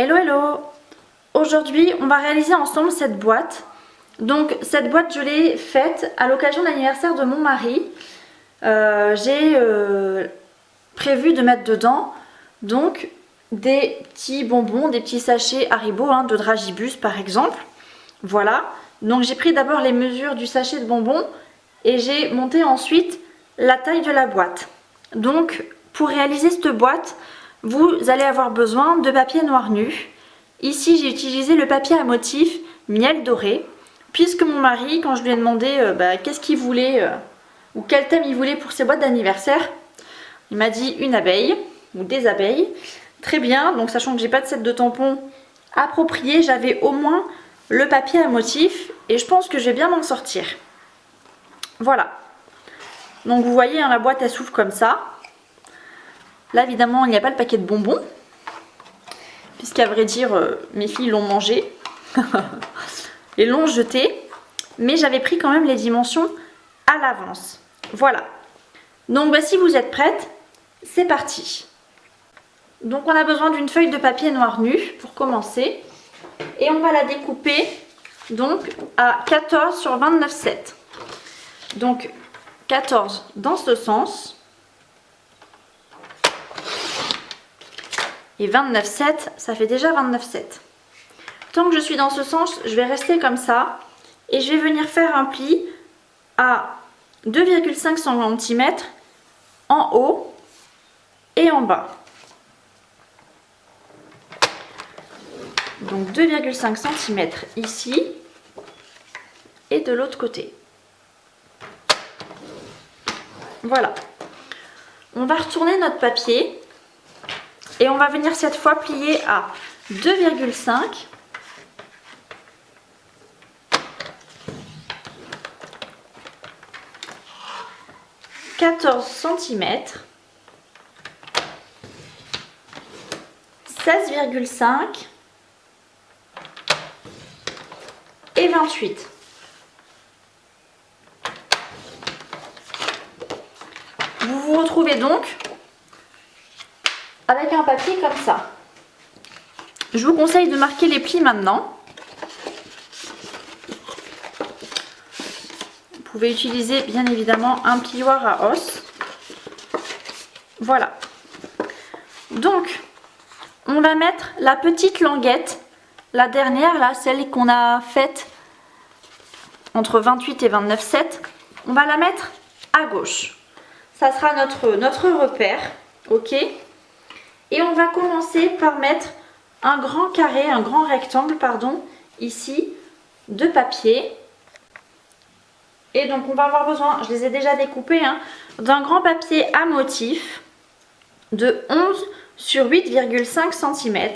Hello hello. Aujourd'hui on va réaliser ensemble cette boîte. Donc cette boîte je l'ai faite à l'occasion de l'anniversaire de mon mari. J'ai prévu de mettre dedans donc des petits bonbons, des petits sachets Haribo de Dragibus par exemple. Voilà, donc j'ai pris d'abord les mesures du sachet de bonbons et j'ai monté ensuite la taille de la boîte. Donc pour réaliser cette boîte, vous allez avoir besoin de papier noir nu. Ici j'ai utilisé le papier à motif miel doré, puisque mon mari, quand je lui ai demandé qu'est-ce qu'il voulait ou quel thème il voulait pour ses boîtes d'anniversaire, il m'a dit une abeille ou des abeilles. Très bien, donc sachant que j'ai pas de set de tampons approprié, j'avais au moins le papier à motif et je pense que je vais bien m'en sortir. Voilà. Donc vous voyez, la boîte elle s'ouvre comme ça. Là évidemment il n'y a pas le paquet de bonbons, puisqu'à vrai dire mes filles l'ont mangé et l'ont jeté, mais j'avais pris quand même les dimensions à l'avance. Voilà. Donc si vous êtes prêtes, c'est parti. Donc on a besoin d'une feuille de papier noir nu pour commencer et on va la découper donc à 14 sur 29,7. Donc 14 dans ce sens et 29,7, ça fait déjà 29,7. Tant que je suis dans ce sens, je vais rester comme ça et je vais venir faire un pli à 2,5 cm en haut et en bas. Donc 2,5 cm ici et de l'autre côté. Voilà. On va retourner notre papier et on va venir cette fois plier à 2,5 14 cm 16,5 et 28. Vous vous retrouvez donc avec un papier comme ça. Je vous conseille de marquer les plis maintenant. Vous pouvez utiliser bien évidemment un plioir à os. Voilà. Donc, on va mettre la petite languette, la dernière là, celle qu'on a faite entre 28 et 29,7. On va la mettre à gauche. Ça sera notre repère, ok? Et on va commencer par mettre un grand carré, un grand rectangle, pardon, ici, de papier. Et donc on va avoir besoin, je les ai déjà découpés, d'un grand papier à motif de 11 sur 8,5 cm.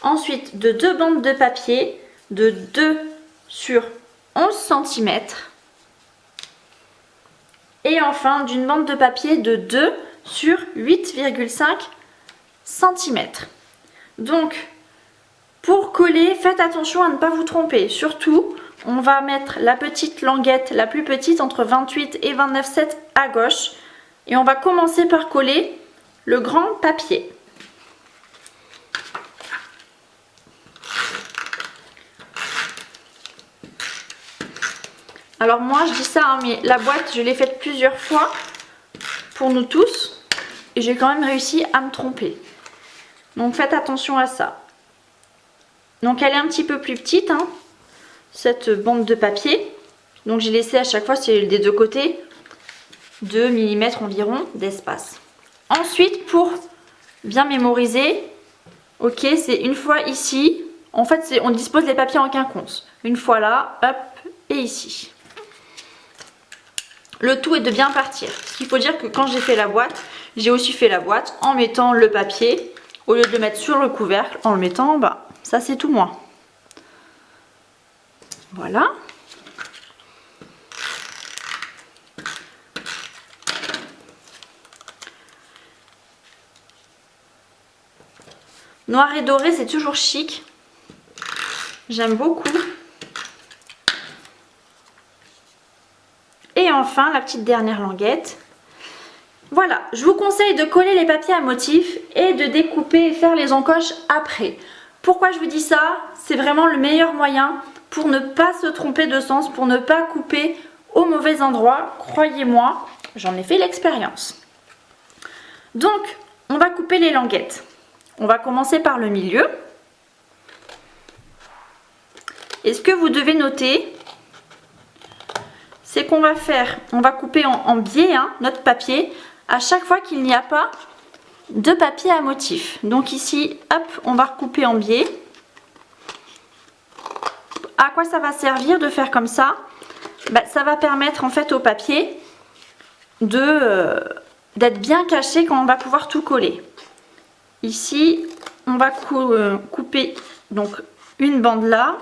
Ensuite de deux bandes de papier de 2 sur 11 cm. Et enfin d'une bande de papier de 2 sur 8,5 cm. Donc pour coller, faites attention à ne pas vous tromper. Surtout, on va mettre la petite languette, la plus petite, entre 28 et 29,7 à gauche. Et on va commencer par coller le grand papier. Alors moi je dis ça, mais la boîte je l'ai faite plusieurs fois pour nous tous. Et j'ai quand même réussi à me tromper. Donc faites attention à ça. Donc elle est un petit peu plus petite, cette bande de papier. Donc j'ai laissé à chaque fois, c'est des deux côtés, 2 mm environ d'espace. Ensuite, pour bien mémoriser, ok, c'est une fois ici. En fait, on dispose les papiers en quinconce. Une fois là, hop, et ici. Le tout est de bien partir. Ce qu'il faut dire que quand j'ai fait la boîte, j'ai aussi fait la boîte en mettant le papier, au lieu de le mettre sur le couvercle, en le mettant en bas. Ça, c'est tout moi. Voilà. Noir et doré, c'est toujours chic. J'aime beaucoup. Et enfin, la petite dernière languette. Voilà, je vous conseille de coller les papiers à motif et de découper et faire les encoches après. Pourquoi je vous dis ça? C'est vraiment le meilleur moyen pour ne pas se tromper de sens, pour ne pas couper au mauvais endroit. Croyez-moi, j'en ai fait l'expérience. Donc, on va couper les languettes. On va commencer par le milieu. Et ce que vous devez noter, c'est qu'on va couper en biais notre papier à chaque fois qu'il n'y a pas de papier à motif. Donc ici, hop, on va recouper en biais. À quoi ça va servir de faire comme ça? Ça va permettre en fait au papier d'être bien caché quand on va pouvoir tout coller. Ici, on va couper donc une bande là,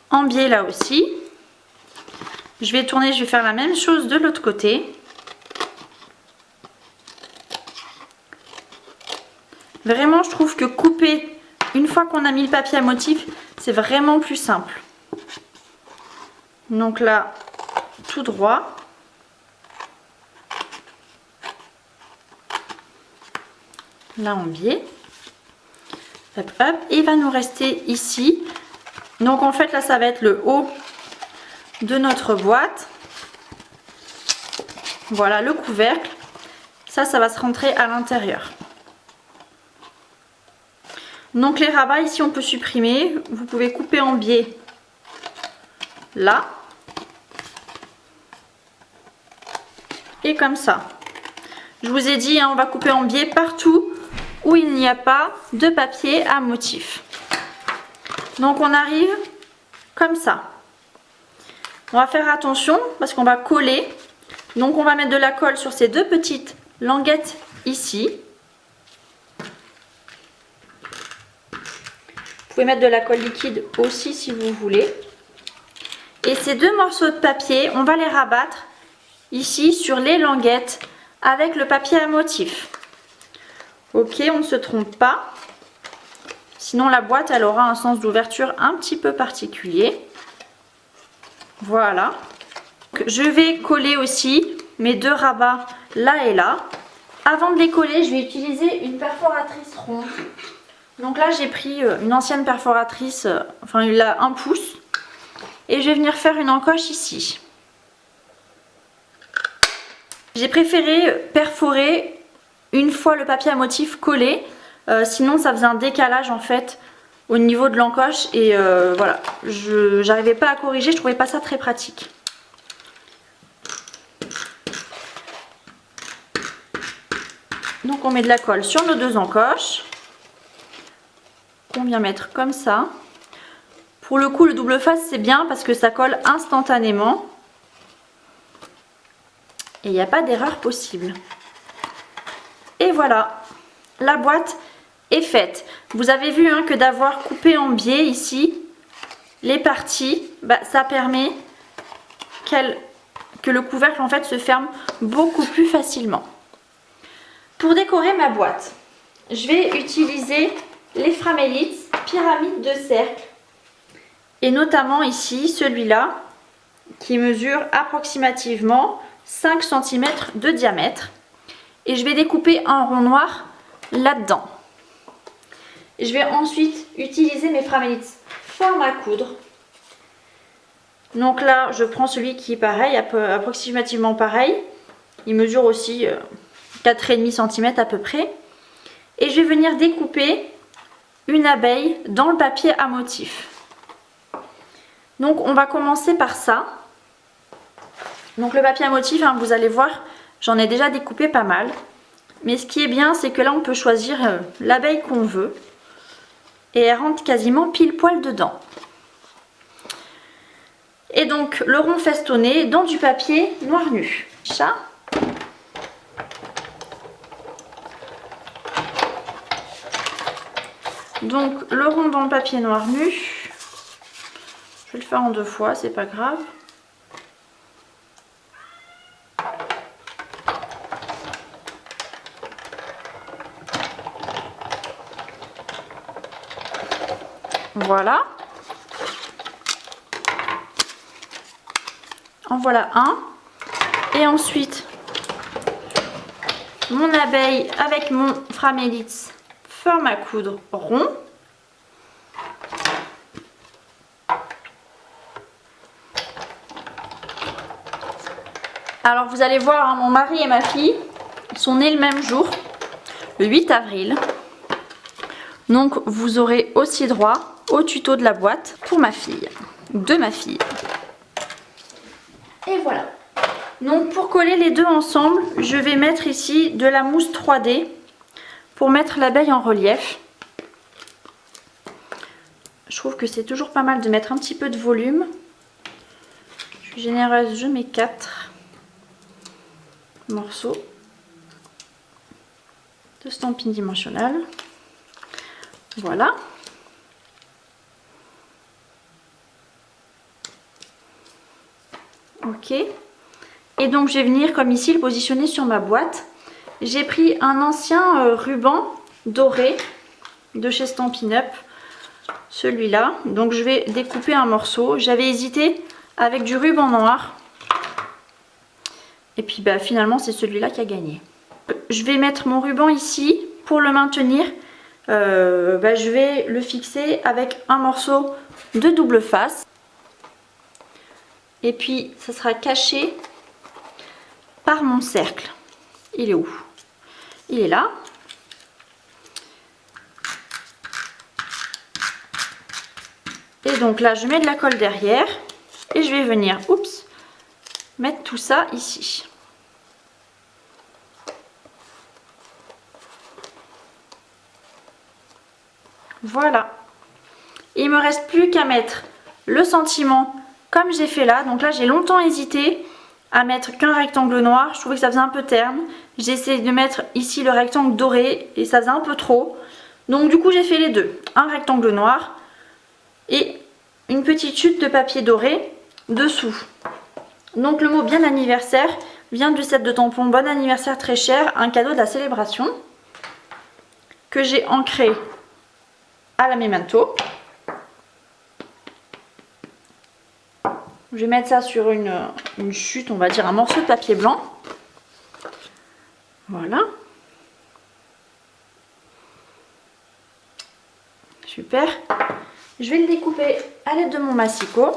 en biais là aussi. Je vais tourner, je vais faire la même chose de l'autre côté. Vraiment, je trouve que couper une fois qu'on a mis le papier à motif, c'est vraiment plus simple. Donc là, tout droit. Là en biais. Hop, hop. Et il va nous rester ici. Donc en fait là, ça va être le haut de notre boîte. Voilà le couvercle. Ça va se rentrer à l'intérieur. Donc les rabats ici on peut supprimer. Vous pouvez couper en biais là. Et comme ça. Je vous ai dit, on va couper en biais partout où il n'y a pas de papier à motif. Donc on arrive comme ça. On va faire attention parce qu'on va coller. Donc on va mettre de la colle sur ces deux petites languettes ici. Vous pouvez mettre de la colle liquide aussi si vous voulez. Et ces deux morceaux de papier, on va les rabattre ici sur les languettes avec le papier à motif. Ok, on ne se trompe pas. Sinon la boîte, elle aura un sens d'ouverture un petit peu particulier. Voilà. Je vais coller aussi mes deux rabats là et là. Avant de les coller, je vais utiliser une perforatrice ronde. Donc là, j'ai pris une ancienne perforatrice, enfin il a 1 pouce. Et je vais venir faire une encoche ici. J'ai préféré perforer une fois le papier à motif collé. Sinon, ça faisait un décalage en fait au niveau de l'encoche. Et voilà, je n'arrivais pas à corriger, je trouvais pas ça très pratique. Donc on met de la colle sur nos deux encoches. On vient mettre comme ça. Pour le coup, le double face, c'est bien parce que ça colle instantanément. Et il n'y a pas d'erreur possible. Et voilà, la boîte est faite. Vous avez vu que d'avoir coupé en biais ici, les parties, ça permet que le couvercle en fait se ferme beaucoup plus facilement. Pour décorer ma boîte, je vais utiliser les Framelits Pyramide de cercle. Et notamment ici, celui-là, qui mesure approximativement 5 cm de diamètre. Et je vais découper un rond noir là-dedans. Je vais ensuite utiliser mes Framelits forme à coudre. Donc là, je prends celui qui est pareil, approximativement pareil. Il mesure aussi 4,5 cm à peu près. Et je vais venir découper une abeille dans le papier à motif. Donc on va commencer par ça. Donc le papier à motif, vous allez voir, j'en ai déjà découpé pas mal. Mais ce qui est bien, c'est que là on peut choisir l'abeille qu'on veut. Et elle rentre quasiment pile poil dedans. Et donc le rond festonné dans du papier noir nu. Ça. Donc le rond dans le papier noir nu. Je vais le faire en 2 fois, c'est pas grave. Voilà. En voilà un. Et ensuite, mon abeille avec mon Framélitz forme à coudre rond. Alors vous allez voir, hein, mon mari et ma fille sont nés le même jour, le 8 avril. Donc vous aurez aussi droit au tuto de la boîte pour ma fille, de ma fille. Et voilà. Donc pour coller les deux ensemble, je vais mettre ici de la mousse 3D pour mettre l'abeille en relief. Je trouve que c'est toujours pas mal de mettre un petit peu de volume. Je suis généreuse, je mets 4 morceaux de stamping dimensionnel. Voilà. Ok. Et donc je vais venir comme ici le positionner sur ma boîte. J'ai pris un ancien ruban doré de chez Stampin' Up. Celui-là. Donc je vais découper un morceau. J'avais hésité avec du ruban noir. Et puis bah, finalement c'est celui-là qui a gagné. Je vais mettre mon ruban ici. Pour le maintenir, je vais le fixer avec un morceau de double face. Et puis ça sera caché par mon cercle. Il est où? Il est là. Et donc là je mets de la colle derrière. Et je vais venir, oups, mettre tout ça ici. Voilà. Il me reste plus qu'à mettre le sentiment comme j'ai fait là. Donc là j'ai longtemps hésité à mettre qu'un rectangle noir. Je trouvais que ça faisait un peu terne. J'ai essayé de mettre ici le rectangle doré et ça faisait un peu trop. Donc du coup j'ai fait les deux. Un rectangle noir et une petite chute de papier doré dessous. Donc le mot bien anniversaire vient du set de tampons Bon anniversaire très cher, un cadeau de la célébration que j'ai ancré à la Memento. Je vais mettre ça sur une chute, on va dire un morceau de papier blanc. Voilà. Super. Je vais le découper à l'aide de mon massicot.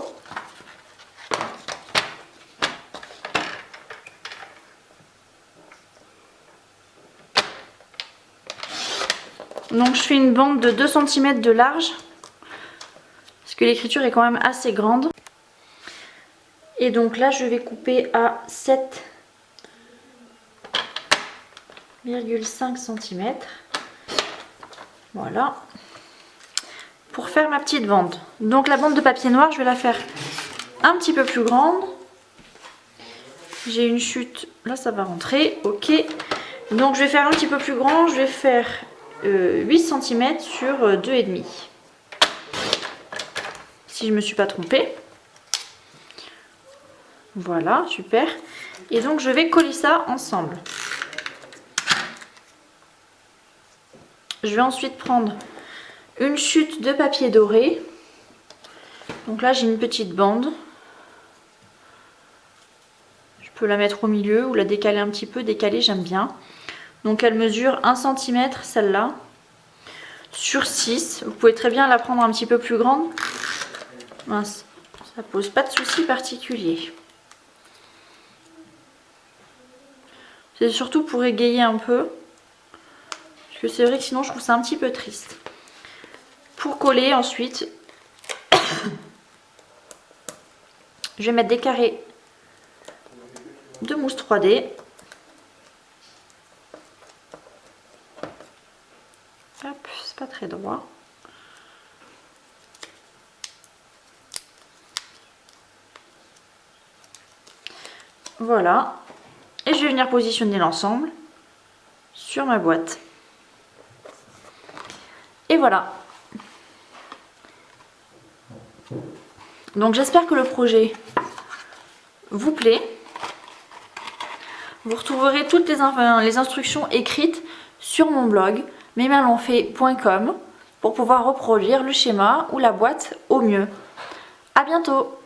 Donc je fais une bande de 2 cm de large. Parce que l'écriture est quand même assez grande. Et donc là je vais couper à 7,5 cm. Voilà. Pour faire ma petite bande. Donc la bande de papier noir, je vais la faire un petit peu plus grande. J'ai une chute, là ça va rentrer, ok. Donc je vais faire un petit peu plus grand, je vais faire 8 cm sur 2,5. Si je ne me suis pas trompée. Voilà, super. Et donc je vais coller ça ensemble. Je vais ensuite prendre une chute de papier doré. Donc là j'ai une petite bande. Je peux la mettre au milieu ou la décaler un petit peu. Décaler j'aime bien. Donc elle mesure 1 cm celle-là. Sur 6. Vous pouvez très bien la prendre un petit peu plus grande. Mince, ça pose pas de souci particulier. C'est surtout pour égayer un peu. Parce que c'est vrai que sinon je trouve ça un petit peu triste. Pour coller ensuite, je vais mettre des carrés de mousse 3D. Hop, c'est pas très droit. Voilà. Et je vais venir positionner l'ensemble sur ma boîte. Et voilà. Donc j'espère que le projet vous plaît. Vous retrouverez toutes les instructions écrites sur mon blog mesmainslonfait.com pour pouvoir reproduire le schéma ou la boîte au mieux. À bientôt!